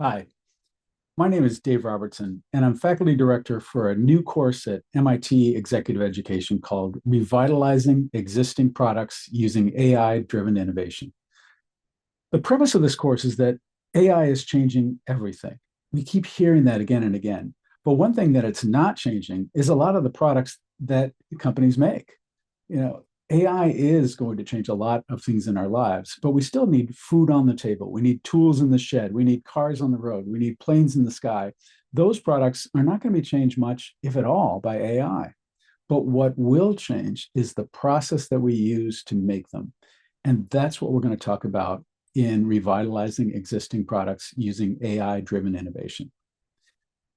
Hi, my name is Dave Robertson, and I'm faculty director for a new course at MIT Executive Education called Revitalizing Existing Products Using AI-Driven Innovation. The premise of this course is that AI is changing everything. We keep hearing that again and again. But one thing that it's not changing is a lot of the products that companies make. You know, AI is going to change a lot of things in our lives, but we still need food on the table. We need tools in the shed. We need cars on the road. We need planes in the sky. Those products are not going to be changed much, if at all, by AI. But what will change is the process that we use to make them. And that's what we're going to talk about in revitalizing existing products using AI-driven innovation.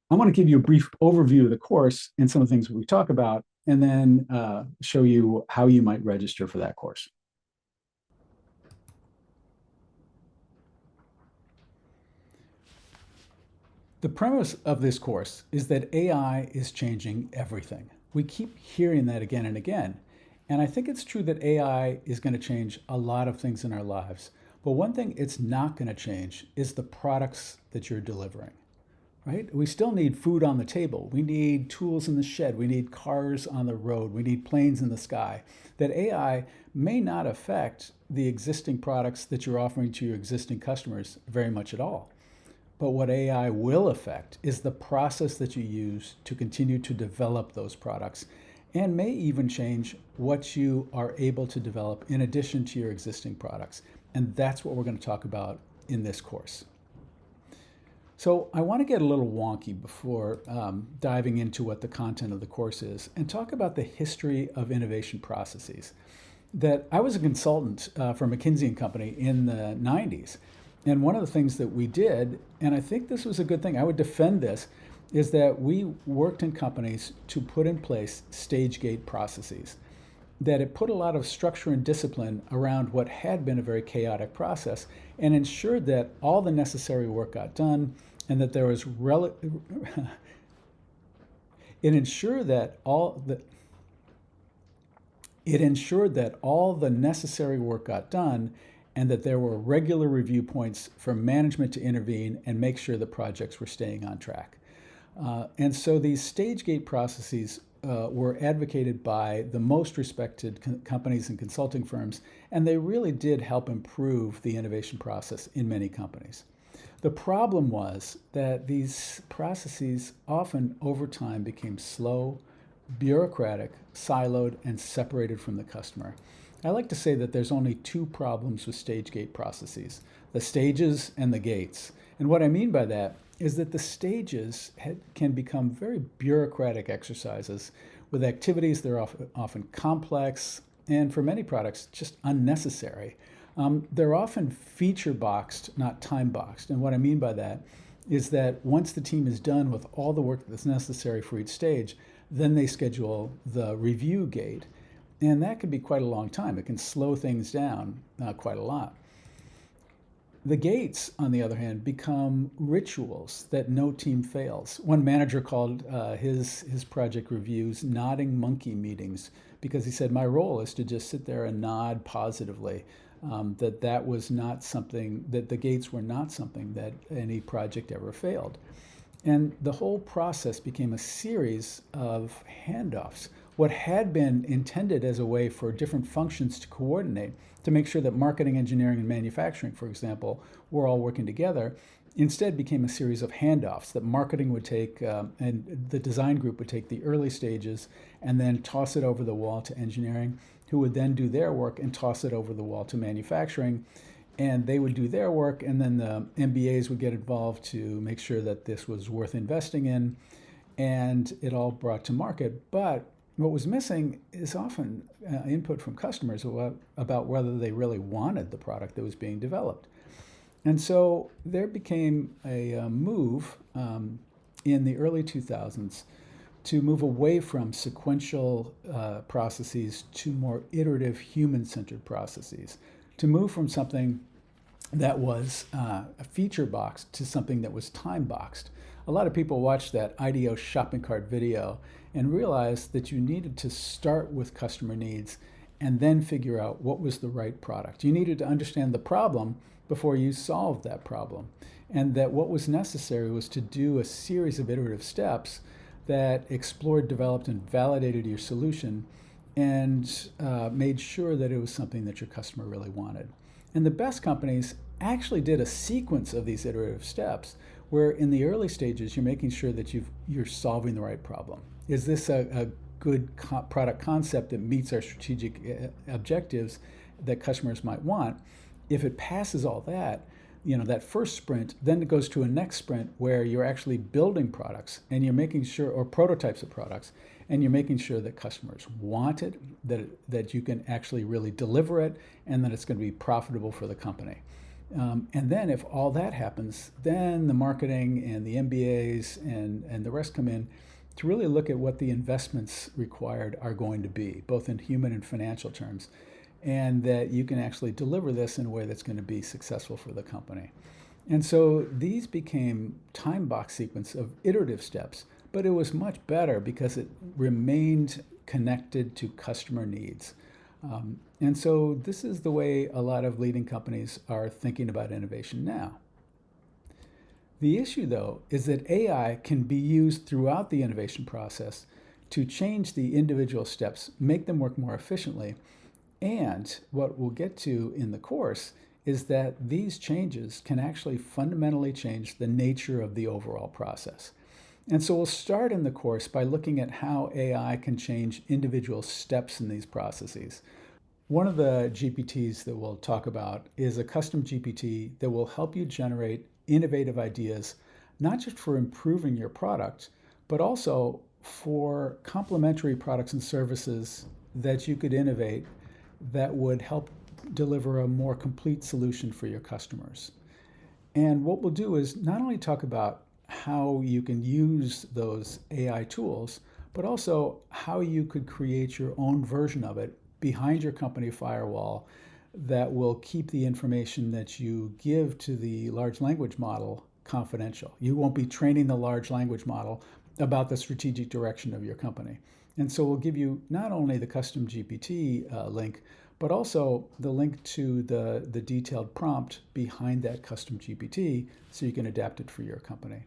I want to give you a brief overview of the course and some of the things we talk about, and then show you how you might register for that course. The premise of this course is that AI is changing everything. We keep hearing that again and again. And I think it's true that AI is going to change a lot of things in our lives. But one thing it's not going to change is the products that you're delivering, right? We still need food on the table. We need tools in the shed. We need cars on the road. We need planes in the sky. That AI may not affect the existing products that you're offering to your existing customers very much at all. But what AI will affect is the process that you use to continue to develop those products, and may even change what you are able to develop in addition to your existing products. And that's what we're going to talk about in this course. So I want to get a little wonky before diving into what the content of the course is and talk about the history of innovation processes. That I was a consultant for McKinsey and Company in the 90s. And one of the things that we did, and I think this was a good thing, I would defend this, is that we worked in companies to put in place stage gate processes. That it put a lot of structure and discipline around what had been a very chaotic process and ensured that all the necessary work got done and that there was it ensured that all the necessary work got done and that there were regular review points for management to intervene and make sure the projects were staying on track. And so these stage gate processes were advocated by the most respected companies and consulting firms, and they really did help improve the innovation process in many companies. The problem was that these processes often over time became slow, bureaucratic, siloed, and separated from the customer. I like to say that there's only two problems with stage gate processes: the stages and the gates. And what I mean by that is that the stages can become very bureaucratic exercises with activities that are often complex and, for many products, just unnecessary. They're often feature boxed, not time boxed. And what I mean by that is that once the team is done with all the work that's necessary for each stage, then they schedule the review gate. And that can be quite a long time. It can slow things down quite a lot. The gates, on the other hand, become rituals that no team fails. One manager called his project reviews nodding monkey meetings because he said, my role is to just sit there and nod positively. That was not something, that the gates were not something that any project ever failed. And the whole process became a series of handoffs. What had been intended as a way for different functions to coordinate, to make sure that marketing, engineering, and manufacturing, for example, were all working together, instead became a series of handoffs that marketing would take and the design group would take the early stages and then toss it over the wall to engineering, who would then do their work and toss it over the wall to manufacturing. And they would do their work, and then the MBAs would get involved to make sure that this was worth investing in, and it all brought to market. But what was missing is often input from customers about whether they really wanted the product that was being developed. And so there became a move in the early 2000s to move away from sequential processes to more iterative human-centered processes, to move from something that was a feature boxed to something that was time boxed. A lot of people watched that IDEO shopping cart video and realized that you needed to start with customer needs and then figure out what was the right product. You needed to understand the problem before you solved that problem. and that what was necessary was to do a series of iterative steps that explored, developed, and validated your solution and made sure that it was something that your customer really wanted. And the best companies actually did a sequence of these iterative steps where in the early stages you're making sure that you're solving the right problem. Is this a good product concept that meets our strategic objectives that customers might want? If it passes all that, that first sprint, then it goes to a next sprint where you're actually building products and you're making sure, or prototypes of products, and you're making sure that customers want it, that you can actually really deliver it, and that it's going to be profitable for the company. And then if all that happens, then the marketing and the MBAs and the rest come in to really look at what the investments required are going to be, both in human and financial terms, and that you can actually deliver this in a way that's going to be successful for the company. And so these became time box sequence of iterative steps, but it was much better because it remained connected to customer needs. And so this is the way a lot of leading companies are thinking about innovation now. The issue, though, is that AI can be used throughout the innovation process to change the individual steps, make them work more efficiently. And what we'll get to in the course is that these changes can actually fundamentally change the nature of the overall process. And so we'll start in the course by looking at how AI can change individual steps in these processes. One of the GPTs that we'll talk about is a custom GPT that will help you generate innovative ideas, not just for improving your product, but also for complementary products and services that you could innovate that would help deliver a more complete solution for your customers. And what we'll do is not only talk about how you can use those AI tools, but also how you could create your own version of it behind your company firewall that will keep the information that you give to the large language model confidential. You won't be training the large language model about the strategic direction of your company. And so we'll give you not only the custom GPT link, but also the link to the detailed prompt behind that custom GPT so you can adapt it for your company.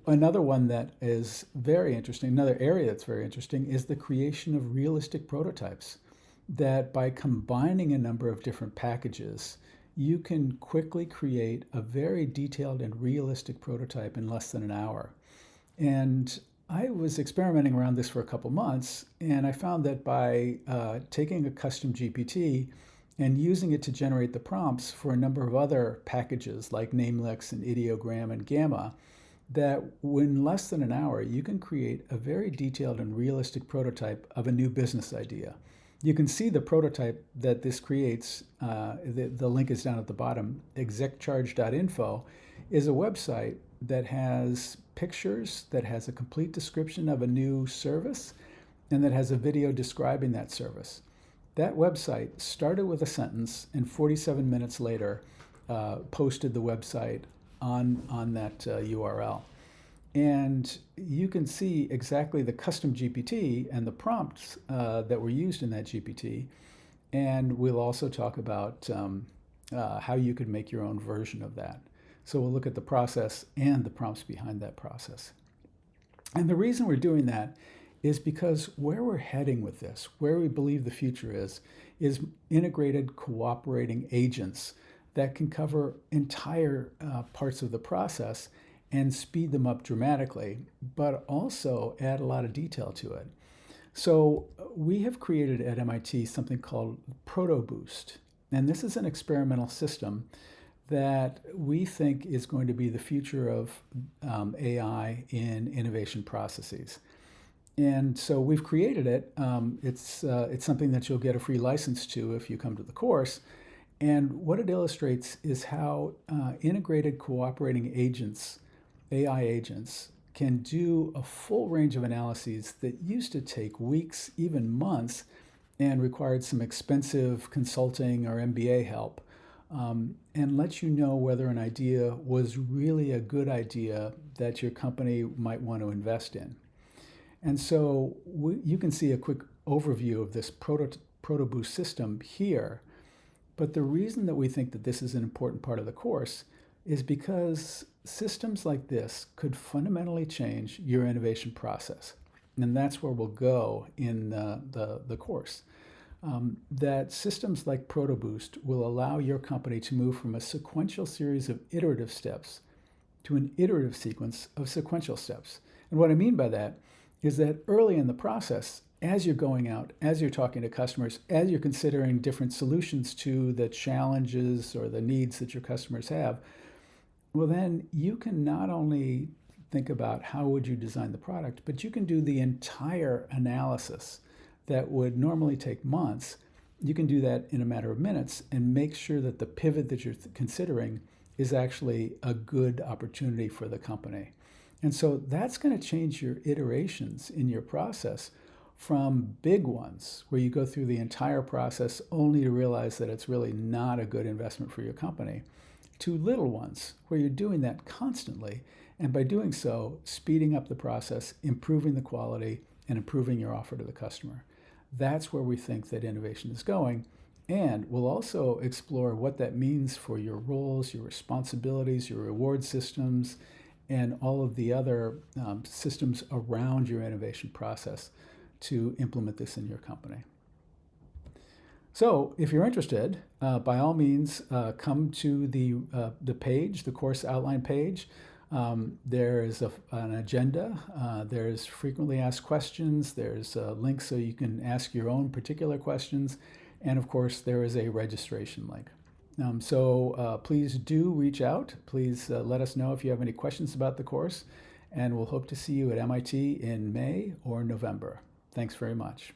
Another one that is very interesting, another area that's very interesting, is the creation of realistic prototypes. That by combining a number of different packages, you can quickly create a very detailed and realistic prototype in less than an hour. And I was experimenting around this for a couple months, and I found that by taking a custom GPT and using it to generate the prompts for a number of other packages like Namelix and Ideogram and Gamma, that in less than an hour, you can create a very detailed and realistic prototype of a new business idea. You can see the prototype that this creates. The link is down at the bottom. execcharge.info is a website that has pictures, that has a complete description of a new service, and that has a video describing that service. That website started with a sentence and 47 minutes later posted the website on that URL. And you can see exactly the custom GPT and the prompts that were used in that GPT. And we'll also talk about how you could make your own version of that. So we'll look at the process and the prompts behind that process. And the reason we're doing that is because where we're heading with this, where we believe the future is integrated cooperating agents that can cover entire parts of the process and speed them up dramatically, but also add a lot of detail to it. So we have created at MIT something called ProtoBoost. And this is an experimental system that we think is going to be the future of AI in innovation processes. And so we've created it. It's something that you'll get a free license to if you come to the course. And what it illustrates is how integrated cooperating agents, AI agents, can do a full range of analyses that used to take weeks, even months, and required some expensive consulting or MBA help, and let you know whether an idea was really a good idea that your company might want to invest in. And so you can see a quick overview of this ProtoBoost system here. But the reason that we think that this is an important part of the course is because systems like this could fundamentally change your innovation process. And that's where we'll go in the course. That systems like ProtoBoost will allow your company to move from a sequential series of iterative steps to an iterative sequence of sequential steps. And what I mean by that is that early in the process, as you're going out, as you're talking to customers, as you're considering different solutions to the challenges or the needs that your customers have, well, then you can not only think about how would you design the product, but you can do the entire analysis that would normally take months. You can do that in a matter of minutes and make sure that the pivot that you're considering is actually a good opportunity for the company. And so that's going to change your iterations in your process from big ones where you go through the entire process only to realize that it's really not a good investment for your company, to little ones where you're doing that constantly. And by doing so, speeding up the process, improving the quality, and improving your offer to the customer. That's where we think that innovation is going. And we'll also explore what that means for your roles, your responsibilities, your reward systems, and all of the other systems around your innovation process to implement this in your company. So if you're interested, by all means, come to the page, the course outline page. There is an agenda, there's frequently asked questions, there's links so you can ask your own particular questions, and of course there is a registration link. So please do reach out. Please let us know if you have any questions about the course, and we'll hope to see you at MIT in May or November. Thanks very much.